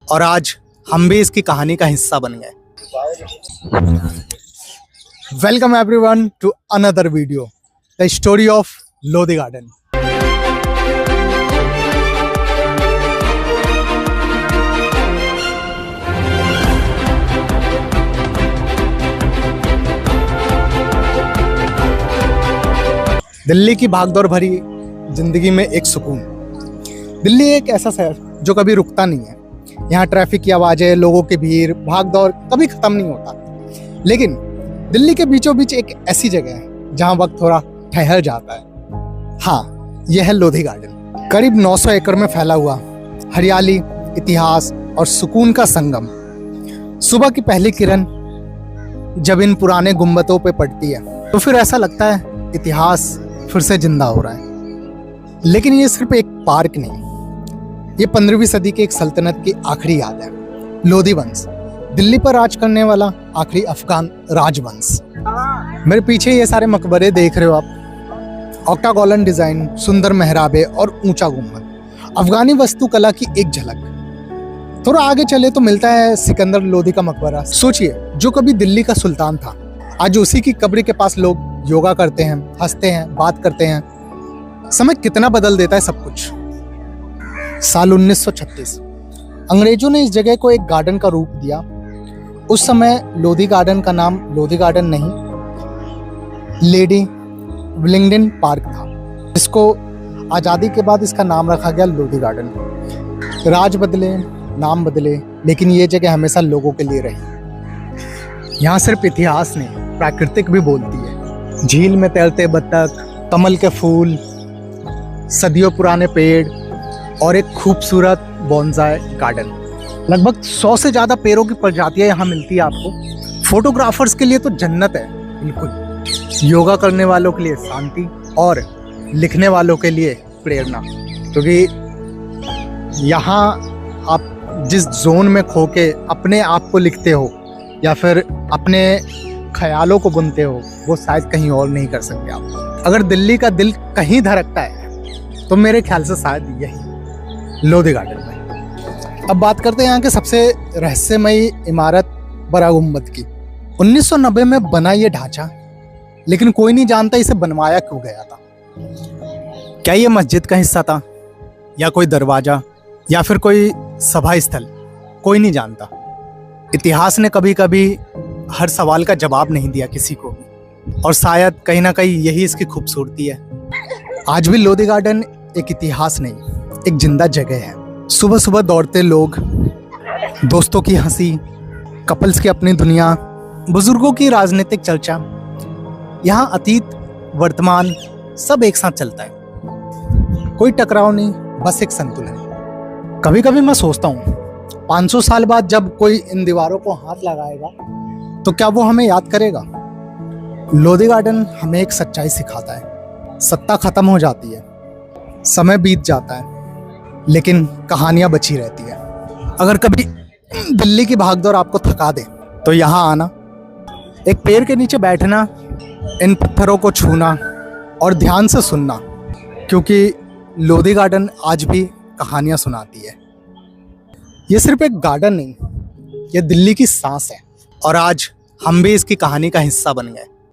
और आज हम भी इसकी कहानी का हिस्सा बन गए। Welcome everyone to another video, the story of Lodhi Garden. Delhi की भागदौड़ भरी जिंदगी में एक सुकून। दिल्ली एक ऐसा शहर जो कभी रुकता नहीं है। यहाँ ट्रैफिक की आवाजें, लोगों की भीड़, भागदौड़ कभी खत्म नहीं होता। लेकिन दिल्ली के बीचों बीच एक ऐसी जगह है जहाँ वक्त थोड़ा ठहर जाता है। हाँ, यह है लोधी गार्डन। करीब 900 एकड़ में फैला हुआ हरियाली, इतिहास और सुकून का संगम। सुबह की पहली किरण जब इन पुराने गुंबदों पे पड़ती है तो फिर ऐसा लगता है इतिहास फिर से जिंदा हो रहा है। लेकिन ये सिर्फ एक पार्क नहीं, ये 15वीं सदी की एक सल्तनत की आखिरी याद है। लोधी वंश, दिल्ली पर राज करने वाला आखिरी अफगान राजवंश। मेरे पीछे ये सारे मकबरे देख रहे हो आप, ऑक्टागोनल डिजाइन, सुंदर मेहराबे और ऊंचा गुंबद, अफगानी वास्तुकला की एक झलक। थोड़ा आगे चले तो मिलता है सिकंदर लोधी का मकबरा। सोचिए, जो कभी दिल्ली का सुल्तान था, आज उसी की कब्र के पास लोग योगा करते हैं, हंसते हैं, बात करते हैं। समय कितना बदल देता है सब कुछ। साल 1936 अंग्रेजों ने इस जगह को एक गार्डन का रूप दिया। उस समय लोधी गार्डन का नाम लोधी गार्डन नहीं, लेडी विलिंगडन पार्क था, जिसको आज़ादी के बाद इसका नाम रखा गया लोधी गार्डन। राज बदले, नाम बदले, लेकिन ये जगह हमेशा लोगों के लिए रही। यहाँ सिर्फ इतिहास नहीं, प्राकृतिक भी बोलती है। झील में तैरते बत्तख, कमल के फूल, सदियों पुराने पेड़ और एक खूबसूरत बोनसाई गार्डन। लगभग 100 से ज़्यादा पेड़ों की प्रजातियां यहाँ मिलती है आपको। फोटोग्राफर्स के लिए तो जन्नत है बिल्कुल। योगा करने वालों के लिए शांति और लिखने वालों के लिए प्रेरणा, क्योंकि यहाँ आप जिस जोन में खो के अपने आप को लिखते हो या फिर अपने ख्यालों को बुनते हो, वो शायद कहीं और नहीं कर सकते आप। अगर दिल्ली का दिल कहीं धड़कता है तो मेरे ख्याल से शायद यही लोधी गार्डन में। अब बात करते हैं यहाँ के सबसे रहस्यमयी इमारत बड़ा गुंबद की। 1990 में बना ये ढांचा, लेकिन कोई नहीं जानता इसे बनवाया क्यों गया था। क्या ये मस्जिद का हिस्सा था या कोई दरवाजा या फिर कोई सभा स्थल, कोई नहीं जानता। इतिहास ने कभी कभी हर सवाल का जवाब नहीं दिया किसी को भी, और शायद कहीं ना कहीं यही इसकी खूबसूरती है। आज भी लोधी गार्डन एक इतिहास नहीं, एक जिंदा जगह है। सुबह सुबह दौड़ते लोग, दोस्तों की हंसी, कपल्स की अपनी दुनिया, बुजुर्गों की राजनीतिक चर्चा। यहाँ अतीत वर्तमान सब एक साथ चलता है। कोई टकराव नहीं, बस एक संतुलन। कभी कभी मैं सोचता हूँ 500 साल बाद जब कोई इन दीवारों को हाथ लगाएगा तो क्या वो हमें याद करेगा? लोधी गार्डन हमें एक सच्चाई सिखाता है। सत्ता खत्म हो जाती है, समय बीत जाता है, लेकिन कहानियां बची रहती है। अगर कभी दिल्ली की भागदौड़ आपको थका दे तो यहाँ आना, एक पेड़ के नीचे बैठना, इन पत्थरों को छूना और ध्यान से सुनना, क्योंकि लोधी गार्डन आज भी कहानियां सुनाती है। ये सिर्फ एक गार्डन नहीं, ये दिल्ली की सांस है, और आज हम भी इसकी कहानी का हिस्सा बन गए।